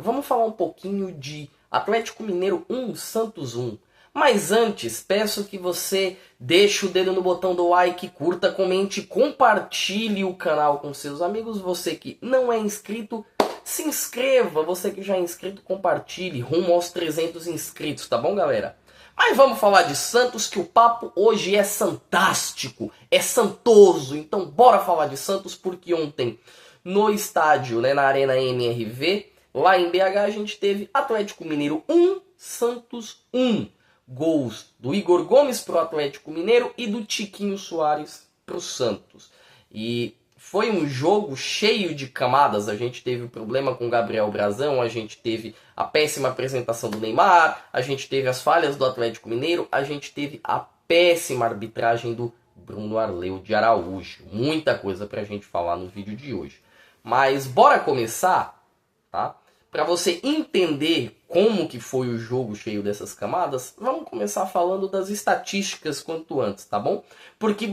vamos falar um pouquinho de Atlético Mineiro 1, Santos 1. Mas antes, peço que você deixe o dedo no botão do like, curta, comente, compartilhe o canal com seus amigos. Você que não é inscrito, se inscreva. Você que já é inscrito, compartilhe. Rumo aos 300 inscritos, tá bom, galera? Mas vamos falar de Santos, que o papo hoje é santástico, é santoso. Então bora falar de Santos, porque ontem no estádio, na Arena MRV, lá em BH, a gente teve Atlético Mineiro 1, Santos 1. Gols do Igor Gomes pro Atlético Mineiro e do Tiquinho Soares pro Santos. E foi um jogo cheio de camadas. A gente teve o problema com o Gabriel Brazão, a gente teve a péssima apresentação do Neymar, a gente teve as falhas do Atlético Mineiro, a gente teve a péssima arbitragem do Bruno Arleu de Araújo. Muita coisa pra gente falar no vídeo de hoje. Mas bora começar, tá? Para você entender como que foi o jogo cheio dessas camadas, vamos começar falando das estatísticas quanto antes, tá bom? Porque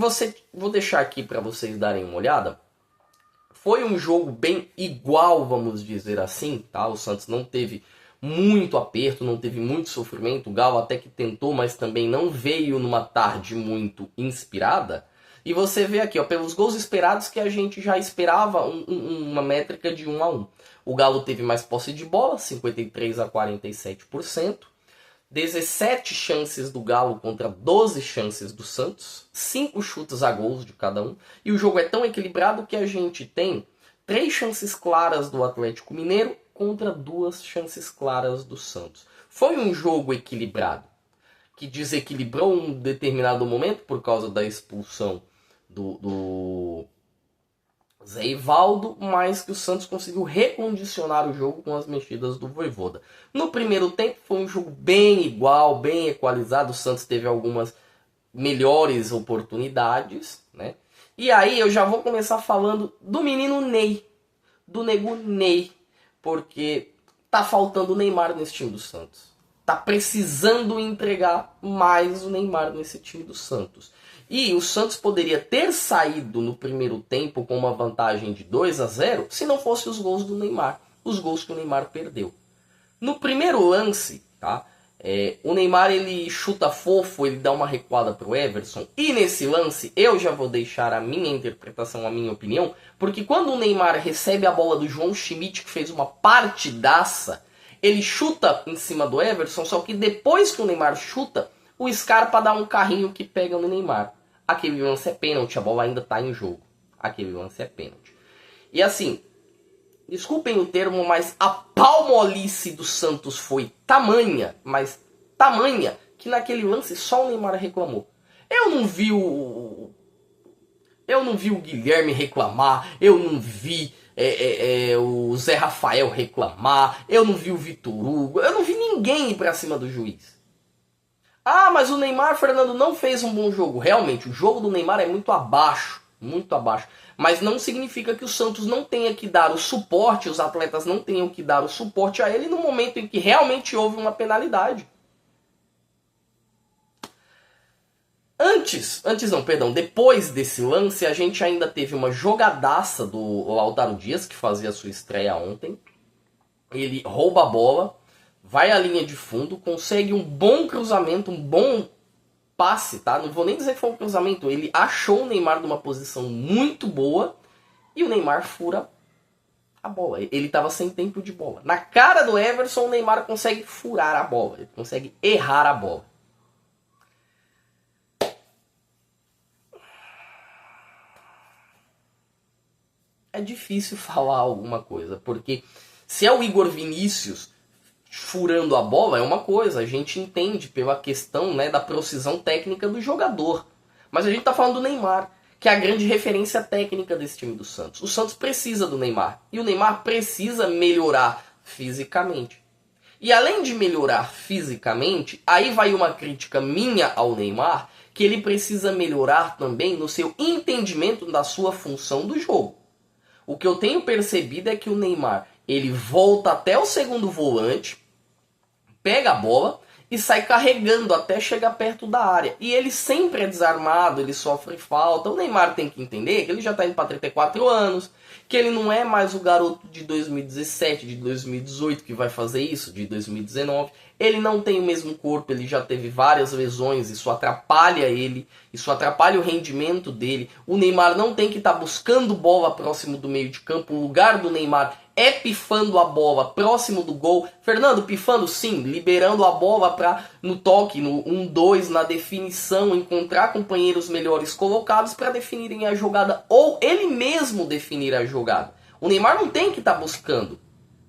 vou deixar aqui para vocês darem uma olhada. Foi um jogo bem igual, vamos dizer assim, tá? O Santos não teve muito aperto, não teve muito sofrimento. O Galo até que tentou, mas também não veio numa tarde muito inspirada. E você vê aqui, ó, pelos gols esperados, que a gente já esperava uma métrica de 1-1. O Galo teve mais posse de bola, 53% a 47%. 17 chances do Galo contra 12 chances do Santos. 5 chutes a gols de cada um. E o jogo é tão equilibrado que a gente tem 3 chances claras do Atlético Mineiro contra 2 chances claras do Santos. Foi um jogo equilibrado, que desequilibrou um determinado momento por causa da expulsão do Zé Ivaldo, mas que o Santos conseguiu recondicionar o jogo com as mexidas do Vojvoda. No primeiro tempo foi um jogo bem igual, bem equalizado. O Santos teve algumas melhores oportunidades, né? E aí eu já vou começar falando do menino Ney, do nego Ney, porque tá faltando o Neymar nesse time do Santos. Tá precisando entregar mais o Neymar nesse time do Santos. E o Santos poderia ter saído no primeiro tempo com uma vantagem de 2-0 se não fosse os gols do Neymar. Os gols que o Neymar perdeu. No primeiro lance, tá? O Neymar ele chuta fofo, ele dá uma recuada pro Everson. E nesse lance eu já vou deixar a minha interpretação, a minha opinião. Porque quando o Neymar recebe a bola do João Schmidt, que fez uma partidaça, ele chuta em cima do Everson, só que depois que o Neymar chuta, o Scarpa dá um carrinho que pega no Neymar. Aquele lance é pênalti, a bola ainda está em jogo. Aquele lance é pênalti. E assim, desculpem o termo, mas a palmolice do Santos foi tamanha, mas tamanha, que naquele lance só o Neymar reclamou. Eu não vi o Guilherme reclamar, eu não vi o Zé Rafael reclamar, eu não vi o Vitor Hugo, eu não vi ninguém ir pra cima do juiz. Ah, mas o Neymar, Fernando, não fez um bom jogo. Realmente, o jogo do Neymar é muito abaixo, muito abaixo. Mas não significa que o Santos não tenha que dar o suporte, os atletas não tenham que dar o suporte a ele no momento em que realmente houve uma penalidade. Depois desse lance, a gente ainda teve uma jogadaça do Lautaro Dias, que fazia a sua estreia ontem. Ele rouba a bola, vai à linha de fundo, consegue um bom cruzamento, um bom passe, tá? Não vou nem dizer que foi um cruzamento, ele achou o Neymar numa posição muito boa e o Neymar fura a bola. Ele estava sem tempo de bola. Na cara do Everson, o Neymar consegue furar a bola, ele consegue errar a bola. É difícil falar alguma coisa, porque se é o Igor Vinícius furando a bola é uma coisa, a gente entende pela questão, da precisão técnica do jogador. Mas a gente está falando do Neymar, que é a grande referência técnica desse time do Santos. O Santos precisa do Neymar, e o Neymar precisa melhorar fisicamente. E além de melhorar fisicamente, aí vai uma crítica minha ao Neymar, que ele precisa melhorar também no seu entendimento da sua função do jogo. O que eu tenho percebido é que o Neymar, ele volta até o segundo volante, pega a bola e sai carregando até chegar perto da área. E ele sempre é desarmado, ele sofre falta. O Neymar tem que entender que ele já está indo para 34 anos, que ele não é mais o garoto de 2017, de 2018 que vai fazer isso, de 2019. Ele não tem o mesmo corpo, ele já teve várias lesões, isso atrapalha ele, isso atrapalha o rendimento dele. O Neymar não tem que estar buscando bola próximo do meio de campo, o lugar do Neymar é pifando a bola próximo do gol. Fernando, pifando sim, liberando a bola para no toque, no 1-2, na definição, encontrar companheiros melhores colocados para definirem a jogada ou ele mesmo definir a jogada. O Neymar não tem que estar buscando.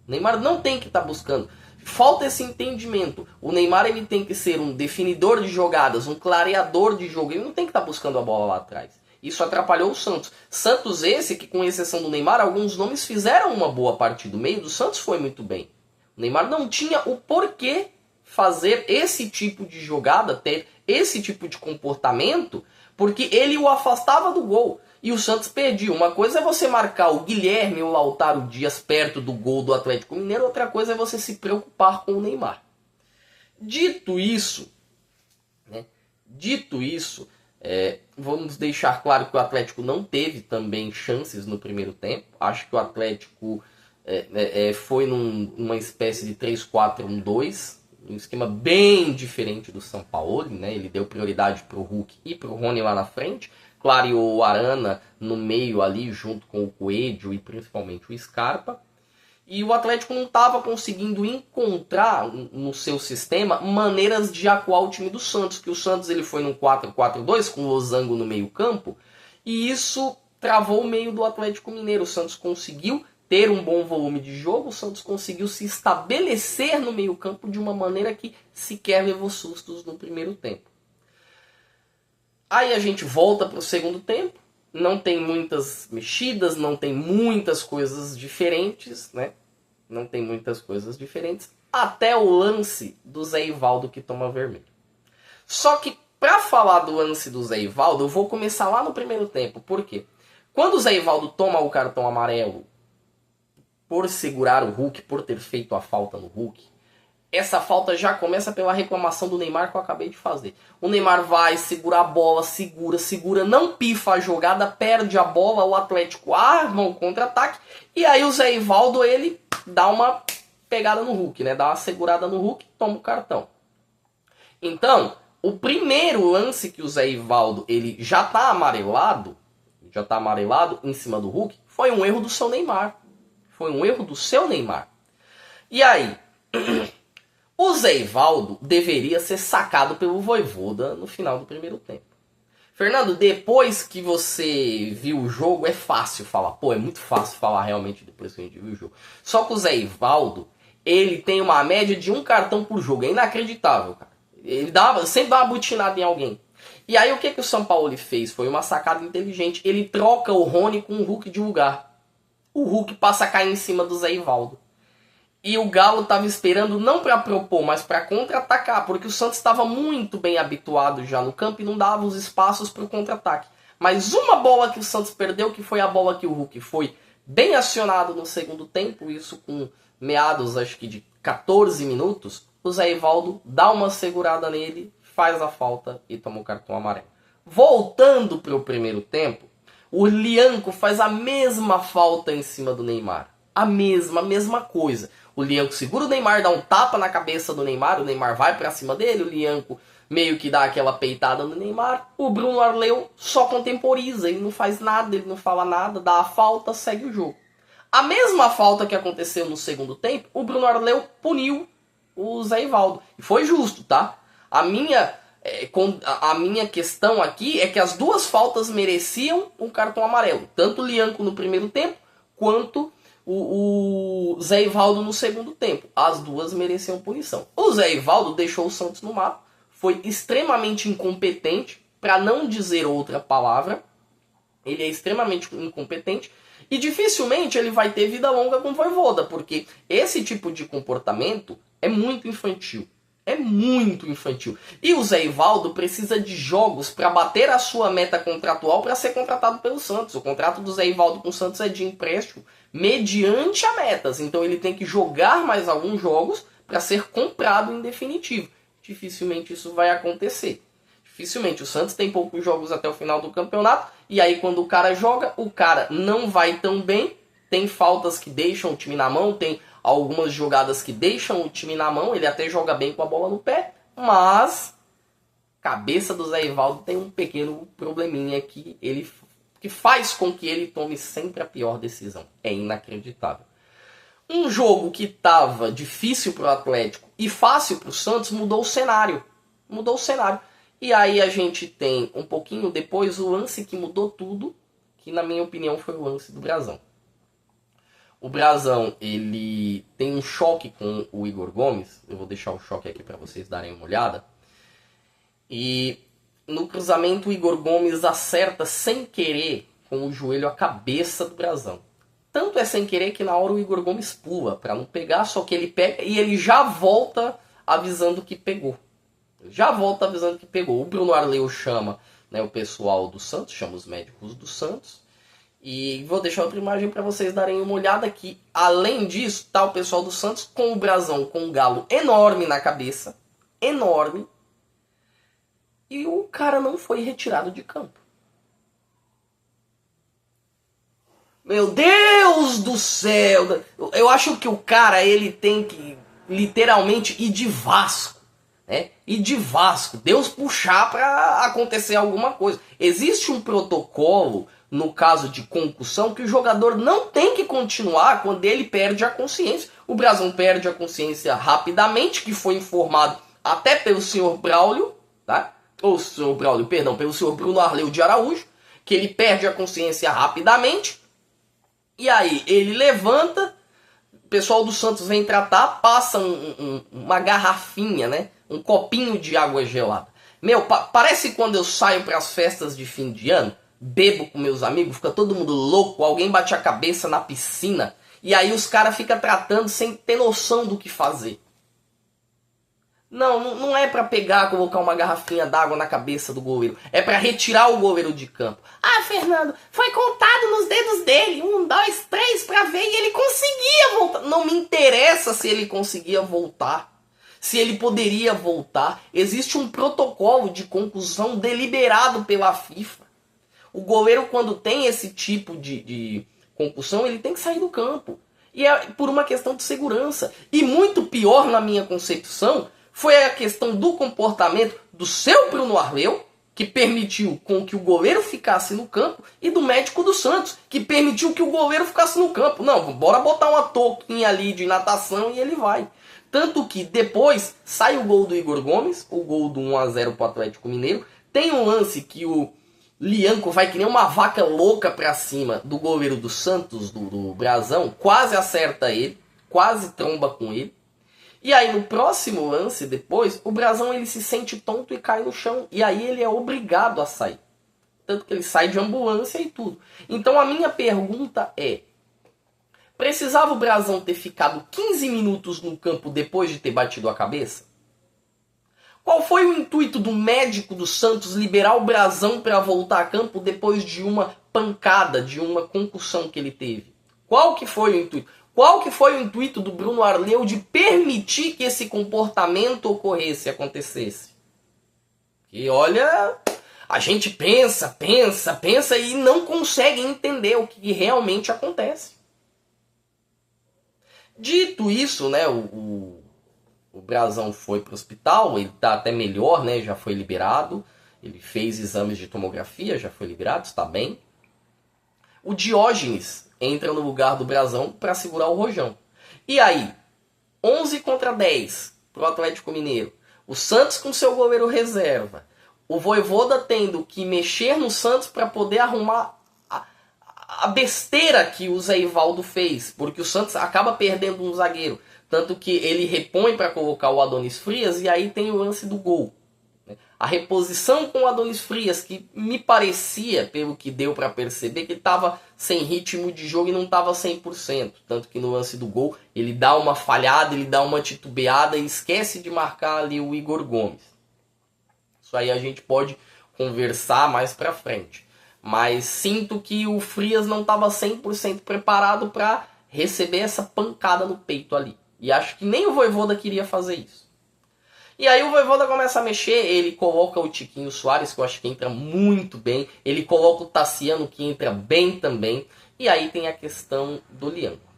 O Neymar não tem que estar buscando. Falta esse entendimento. O Neymar ele tem que ser um definidor de jogadas, um clareador de jogo. Ele não tem que estar buscando a bola lá atrás. Isso atrapalhou o Santos. Santos esse que, com exceção do Neymar, alguns nomes fizeram uma boa partida. O meio do Santos foi muito bem. O Neymar não tinha o porquê fazer esse tipo de jogada, ter esse tipo de comportamento, porque ele o afastava do gol. E o Santos perdia. Uma coisa é você marcar o Guilherme ou o Lautaro Dias perto do gol do Atlético Mineiro, outra coisa é você se preocupar com o Neymar. Dito isso, vamos deixar claro que o Atlético não teve também chances no primeiro tempo. Acho que o Atlético foi numa espécie de 3-4-1-2, um esquema bem diferente do São Paulo, né? Ele deu prioridade para o Hulk e para o Rony lá na frente, clareou o Arana no meio ali junto com o Coelho e principalmente o Scarpa. E o Atlético não estava conseguindo encontrar no seu sistema maneiras de acuar o time do Santos. Que o Santos ele foi num 4-4-2 com o Losango no meio campo. E isso travou o meio do Atlético Mineiro. O Santos conseguiu ter um bom volume de jogo. O Santos conseguiu se estabelecer no meio campo de uma maneira que sequer levou sustos no primeiro tempo. Aí a gente volta para o segundo tempo. Não tem muitas mexidas, não tem muitas coisas diferentes, né? Não tem muitas coisas diferentes. Até o lance do Zé Ivaldo que toma vermelho. Só que para falar do lance do Zé Ivaldo, eu vou começar lá no primeiro tempo. Por quê? Quando o Zé Ivaldo toma o cartão amarelo por segurar o Hulk, por ter feito a falta no Hulk, essa falta já começa pela reclamação do Neymar que eu acabei de fazer. O Neymar vai, segura a bola, segura, não pifa a jogada, perde a bola, o Atlético arma o contra-ataque, e aí o Zé Ivaldo, ele dá uma pegada no Hulk, né? Dá uma segurada no Hulk, toma o cartão. Então, o primeiro lance que o Zé Ivaldo, ele já tá amarelado em cima do Hulk, foi um erro do seu Neymar. Foi um erro do seu Neymar. E aí... O Zé Ivaldo deveria ser sacado pelo Vojvoda no final do primeiro tempo. Fernando, depois que você viu o jogo, é fácil falar. Pô, é muito fácil falar realmente depois que a gente viu o jogo. Só que o Zé Ivaldo, ele tem uma média de um cartão por jogo. É inacreditável, cara. Ele sempre dá uma butinada em alguém. E aí o que o São Paulo fez? Foi uma sacada inteligente. Ele troca o Rony com o Hulk de lugar. O Hulk passa a cair em cima do Zé Ivaldo. E o Galo estava esperando não para propor, mas para contra-atacar, porque o Santos estava muito bem habituado já no campo e não dava os espaços para o contra-ataque. Mas uma bola que o Santos perdeu, que foi a bola que o Hulk foi bem acionado no segundo tempo, isso com meados, acho que de 14 minutos, o Zé Ivaldo dá uma segurada nele, faz a falta e toma o cartão amarelo. Voltando para o primeiro tempo, o Lianco faz a mesma falta em cima do Neymar. A mesma coisa. O Lianco segura o Neymar, dá um tapa na cabeça do Neymar, o Neymar vai pra cima dele, o Lianco meio que dá aquela peitada no Neymar, o Bruno Arleu só contemporiza, ele não faz nada, ele não fala nada, dá a falta, segue o jogo. A mesma falta que aconteceu no segundo tempo, o Bruno Arleu puniu o Zé Ivaldo. E foi justo, tá? A minha questão aqui é que as duas faltas mereciam um cartão amarelo. Tanto o Lianco no primeiro tempo, quanto o Zé Ivaldo no segundo tempo. As duas mereciam punição. O Zé Ivaldo deixou o Santos no mapa. Foi extremamente incompetente, para não dizer outra palavra. Ele é extremamente incompetente. E dificilmente ele vai ter vida longa com o Vojvoda, porque esse tipo de comportamento é muito infantil. É muito infantil. E o Zé Ivaldo precisa de jogos para bater a sua meta contratual para ser contratado pelo Santos. O contrato do Zé Ivaldo com o Santos é de empréstimo mediante a metas. Então ele tem que jogar mais alguns jogos para ser comprado em definitivo. dificilmente isso vai acontecer. Dificilmente. O Santos tem poucos jogos até o final do campeonato, e aí quando o cara joga, o cara não vai tão bem, tem faltas que deixam o time na mão, tem algumas jogadas que deixam o time na mão, ele até joga bem com a bola no pé, mas a cabeça do Zé Ivaldo tem um pequeno probleminha que faz com que ele tome sempre a pior decisão. É inacreditável. Um jogo que estava difícil para o Atlético e fácil para o Santos mudou o cenário. Mudou o cenário. E aí a gente tem um pouquinho depois o lance que mudou tudo, que na minha opinião foi o lance do Brazão. O Brazão, ele tem um choque com o Igor Gomes. Eu vou deixar o choque aqui para vocês darem uma olhada. E no cruzamento o Igor Gomes acerta sem querer com o joelho a cabeça do Brazão. Tanto é sem querer que na hora o Igor Gomes pula para não pegar, só que ele pega e ele já volta avisando que pegou. Já volta avisando que pegou. O Bruno Arleu chama, né, o pessoal do Santos, chama os médicos do Santos. E vou deixar outra imagem para vocês darem uma olhada aqui. Além disso, tá o pessoal do Santos com o Brazão, com um galo enorme na cabeça. Enorme. E o cara não foi retirado de campo. Meu Deus do céu! Eu acho que o cara, ele tem que literalmente ir de Vasco. Né? Ir de Vasco. Deus puxar para acontecer alguma coisa. Existe um protocolo, no caso de concussão, que o jogador não tem que continuar quando ele perde a consciência. O Brazão perde a consciência rapidamente, que foi informado até pelo senhor Braulio, tá? Ou senhor Braulio, perdão, pelo senhor Bruno Arleu de Araújo, que ele perde a consciência rapidamente. E aí ele levanta, o pessoal do Santos vem tratar, passa uma garrafinha, né? Um copinho de água gelada. Meu, parece quando eu saio para as festas de fim de ano, bebo com meus amigos, fica todo mundo louco, alguém bate a cabeça na piscina, e aí os caras ficam tratando sem ter noção do que fazer. Não é pra pegar, colocar uma garrafinha d'água na cabeça do goleiro. É pra retirar o goleiro de campo. Ah, Fernando, foi contado nos dedos dele. 1, 2, 3 pra ver e ele conseguia voltar. Não me interessa se ele conseguia voltar. Se ele poderia voltar. Existe um protocolo de concussão deliberado pela FIFA. O goleiro, quando tem esse tipo de concussão, ele tem que sair do campo. E é por uma questão de segurança. E muito pior, na minha concepção, foi a questão do comportamento do seu Bruno Arleu, que permitiu com que o goleiro ficasse no campo, e do médico do Santos, que permitiu que o goleiro ficasse no campo. Não, bora botar uma touquinha ali de natação e ele vai. Tanto que depois sai o gol do Igor Gomes, o gol do 1-0 para o Atlético Mineiro. Tem um lance que o Lianco vai que nem uma vaca louca para cima do goleiro do Santos, do Brazão, quase acerta ele, quase tromba com ele. E aí no próximo lance depois, o Brazão ele se sente tonto e cai no chão. E aí ele é obrigado a sair. Tanto que ele sai de ambulância e tudo. Então a minha pergunta é, precisava o Brazão ter ficado 15 minutos no campo depois de ter batido a cabeça? Qual foi o intuito do médico do Santos liberar o Brazão para voltar a campo depois de uma pancada, de uma concussão que ele teve? Qual que foi o intuito? Qual que foi o intuito do Bruno Arleu de permitir que esse comportamento ocorresse, acontecesse? E olha, a gente pensa e não consegue entender o que realmente acontece. Dito isso, né, o Brazão foi para o hospital, ele está até melhor, né, já foi liberado, ele fez exames de tomografia, já foi liberado, está bem. O Diógenes entra no lugar do Brazão para segurar o Rojão. E aí, 11 contra 10 para o Atlético Mineiro. O Santos com seu goleiro reserva. O Vojvoda tendo que mexer no Santos para poder arrumar a besteira que o Zé Ivaldo fez. Porque o Santos acaba perdendo um zagueiro. Tanto que ele repõe para colocar o Adonis Frias e aí tem o lance do gol. A reposição com o Adonis Frias, que me parecia, pelo que deu para perceber, que ele estava sem ritmo de jogo e não estava 100%. Tanto que no lance do gol ele dá uma falhada, ele dá uma titubeada e esquece de marcar ali o Igor Gomes. Isso aí a gente pode conversar mais para frente. Mas sinto que o Frias não estava 100% preparado para receber essa pancada no peito ali. E acho que nem o Vojvoda queria fazer isso. E aí o Vojvoda começa a mexer, ele coloca o Tiquinho Soares, que eu acho que entra muito bem. Ele coloca o Tassiano, que entra bem também. E aí tem a questão do Lianco.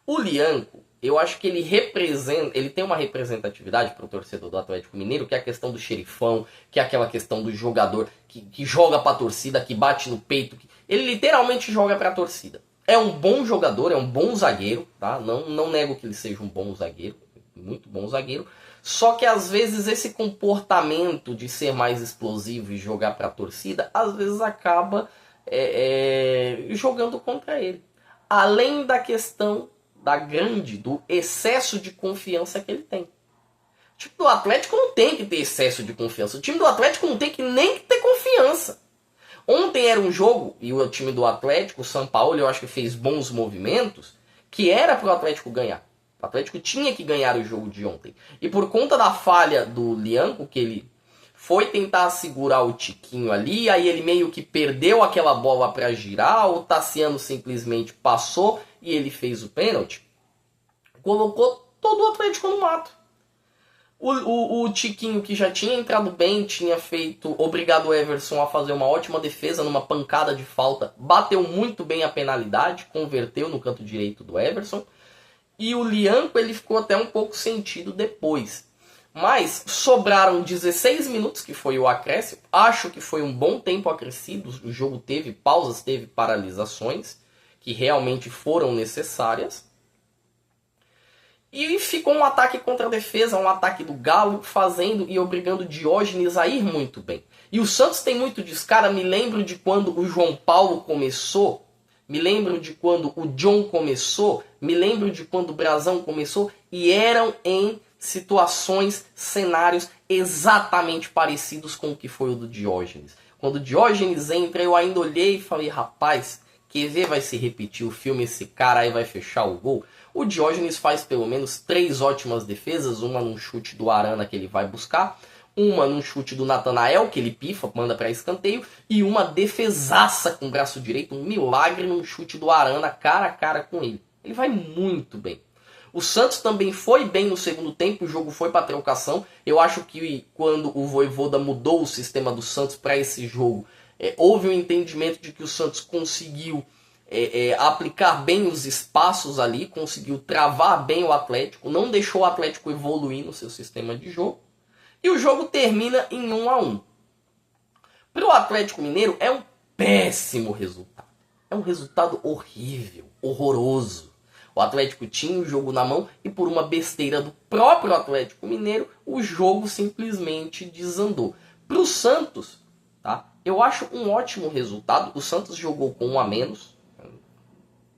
O Lianco, eu acho que ele representa, ele tem uma representatividade para o torcedor do Atlético Mineiro, que é a questão do xerifão, que é aquela questão do jogador que joga para a torcida, que bate no peito. Ele literalmente joga para a torcida. É um bom jogador, é um bom zagueiro, tá? Não nego que ele seja um bom zagueiro, muito bom zagueiro. Só que às vezes esse comportamento de ser mais explosivo e jogar para a torcida, às vezes acaba jogando contra ele. Além da questão do excesso de confiança que ele tem. O time do Atlético não tem que ter excesso de confiança. O time do Atlético não tem que nem ter confiança. Ontem era um jogo, e o time do Atlético, o São Paulo, eu acho que fez bons movimentos, que era para o Atlético ganhar. O Atlético tinha que ganhar o jogo de ontem. E por conta da falha do Lianco, que ele foi tentar segurar o Tiquinho ali, aí ele meio que perdeu aquela bola para girar, o Tassiano simplesmente passou e ele fez o pênalti, colocou todo o Atlético no mato. O Tiquinho, que já tinha entrado bem, tinha feito, obrigado o Everson a fazer uma ótima defesa numa pancada de falta, bateu muito bem a penalidade, converteu no canto direito do Everson, e o Lianco ele ficou até um pouco sentido depois. Mas sobraram 16 minutos, que foi o acréscimo. Acho que foi um bom tempo acrescido. O jogo teve pausas, teve paralisações, que realmente foram necessárias. E ficou um ataque contra a defesa, um ataque do Galo, fazendo e obrigando o Diógenes a ir muito bem. E o Santos tem muito disso. Cara, me lembro de quando o João Paulo começou, me lembro de quando o John começou, me lembro de quando o Brazão começou, e eram em situações, cenários exatamente parecidos com o que foi o do Diógenes. Quando o Diógenes entra, eu ainda olhei e falei, rapaz, quer ver vai se repetir o filme, esse cara aí vai fechar o gol? O Diógenes faz pelo menos 3 ótimas defesas, uma num chute do Arana que ele vai buscar, uma num chute do Natanael, que ele pifa, manda para escanteio, e uma defesaça com o braço direito, um milagre num chute do Arana, cara a cara com ele. Ele vai muito bem. O Santos também foi bem no segundo tempo, o jogo foi para trocação. Eu acho que quando o Vojvoda mudou o sistema do Santos para esse jogo, houve um entendimento de que o Santos conseguiu aplicar bem os espaços ali, conseguiu travar bem o Atlético, não deixou o Atlético evoluir no seu sistema de jogo. E o jogo termina em 1-1. Para o Atlético Mineiro é um péssimo resultado. É um resultado horrível, horroroso. O Atlético tinha o jogo na mão e por uma besteira do próprio Atlético Mineiro, o jogo simplesmente desandou. Para o Santos, tá? Eu acho um ótimo resultado. O Santos jogou com 1 a menos.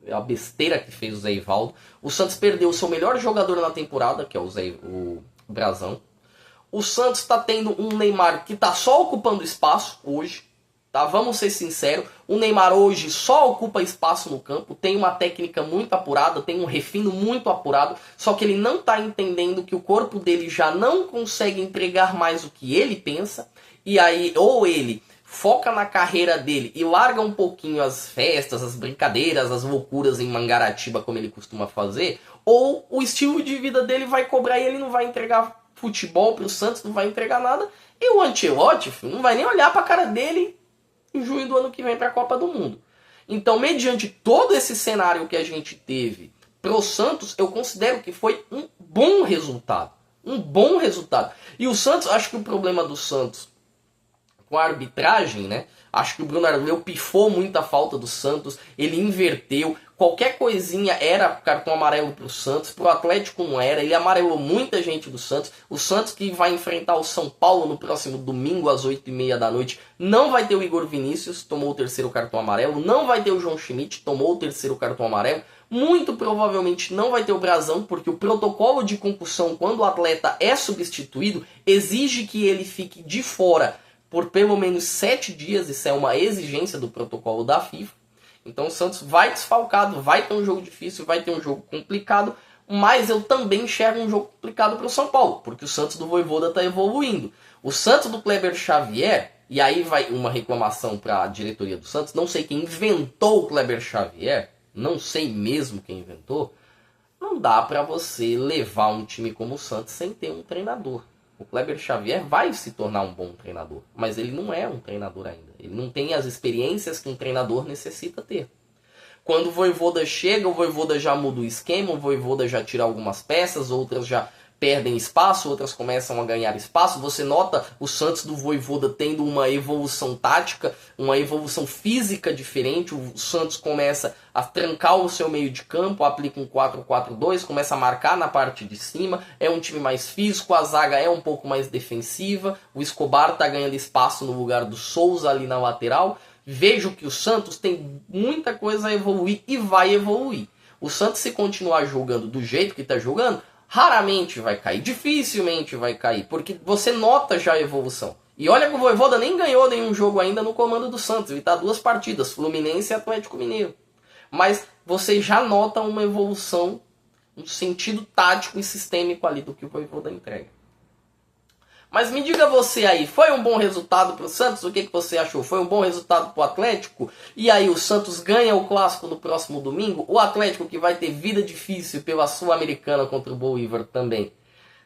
É a besteira que fez o Zé Ivaldo. O Santos perdeu o seu melhor jogador na temporada, que é o Brazão. O Santos está tendo um Neymar que está só ocupando espaço hoje. Tá? Vamos ser sinceros, o Neymar hoje só ocupa espaço no campo, tem uma técnica muito apurada, tem um refino muito apurado, só que ele não está entendendo que o corpo dele já não consegue entregar mais o que ele pensa, e aí ou ele foca na carreira dele e larga um pouquinho as festas, as brincadeiras, as loucuras em Mangaratiba, como ele costuma fazer, ou o estilo de vida dele vai cobrar e ele não vai entregar futebol para o Santos, não vai entregar nada, e o Ancelotti não vai nem olhar para a cara dele em junho do ano que vem para a Copa do Mundo. Então, mediante todo esse cenário que a gente teve pro Santos, eu considero que foi um bom resultado. Um bom resultado. E o Santos, acho que o problema do Santos com a arbitragem, né? Acho que o Bruno Arleu pifou muita falta do Santos, ele inverteu. Qualquer coisinha era cartão amarelo pro Santos, pro Atlético não era. Ele amarelou muita gente do Santos. O Santos que vai enfrentar o São Paulo no próximo domingo às 8h30 da noite. Não vai ter o Igor Vinícius, tomou o 3º cartão amarelo. Não vai ter o João Schmidt, tomou o 3º cartão amarelo. Muito provavelmente não vai ter o Brazão, porque o protocolo de concussão, quando o atleta é substituído, exige que ele fique de fora por pelo menos 7 dias. Isso é uma exigência do protocolo da FIFA. Então o Santos vai desfalcado, vai ter um jogo difícil, vai ter um jogo complicado, mas eu também enxergo um jogo complicado para o São Paulo, porque o Santos do Vojvoda está evoluindo. O Santos do Kleber Xavier, e aí vai uma reclamação para a diretoria do Santos, não sei quem inventou o Kleber Xavier, não sei mesmo quem inventou, não dá para você levar um time como o Santos sem ter um treinador. O Kleber Xavier vai se tornar um bom treinador, mas ele não é um treinador ainda. Ele não tem as experiências que um treinador necessita ter. Quando o Vojvoda chega, o Vojvoda já muda o esquema, o Vojvoda já tira algumas peças, outras já perdem espaço, outras começam a ganhar espaço. Você nota o Santos do Vojvoda tendo uma evolução tática, uma evolução física diferente. O Santos começa a trancar o seu meio de campo, aplica um 4-4-2, começa a marcar na parte de cima. É um time mais físico, a zaga é um pouco mais defensiva. O Escobar está ganhando espaço no lugar do Souza ali na lateral. Vejo que o Santos tem muita coisa a evoluir e vai evoluir. O Santos, se continuar jogando do jeito que está jogando, raramente vai cair, dificilmente vai cair, porque você nota já a evolução. E olha que o Vojvoda nem ganhou nenhum jogo ainda no comando do Santos, ele está 2 partidas, Fluminense e Atlético Mineiro. Mas você já nota uma evolução, um sentido tático e sistêmico ali do que o Vojvoda entrega. Mas me diga você aí, foi um bom resultado para o Santos? O que você achou? Foi um bom resultado para o Atlético? E aí o Santos ganha o Clássico no próximo domingo? O Atlético, que vai ter vida difícil pela Sul-Americana contra o Bolívar também,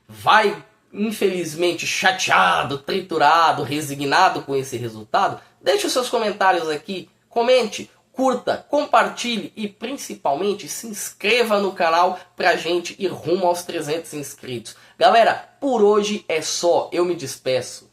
vai, infelizmente, chateado, triturado, resignado com esse resultado? Deixe os seus comentários aqui, comente, curta, compartilhe e principalmente se inscreva no canal pra gente ir rumo aos 300 inscritos. Galera, por hoje é só, eu me despeço.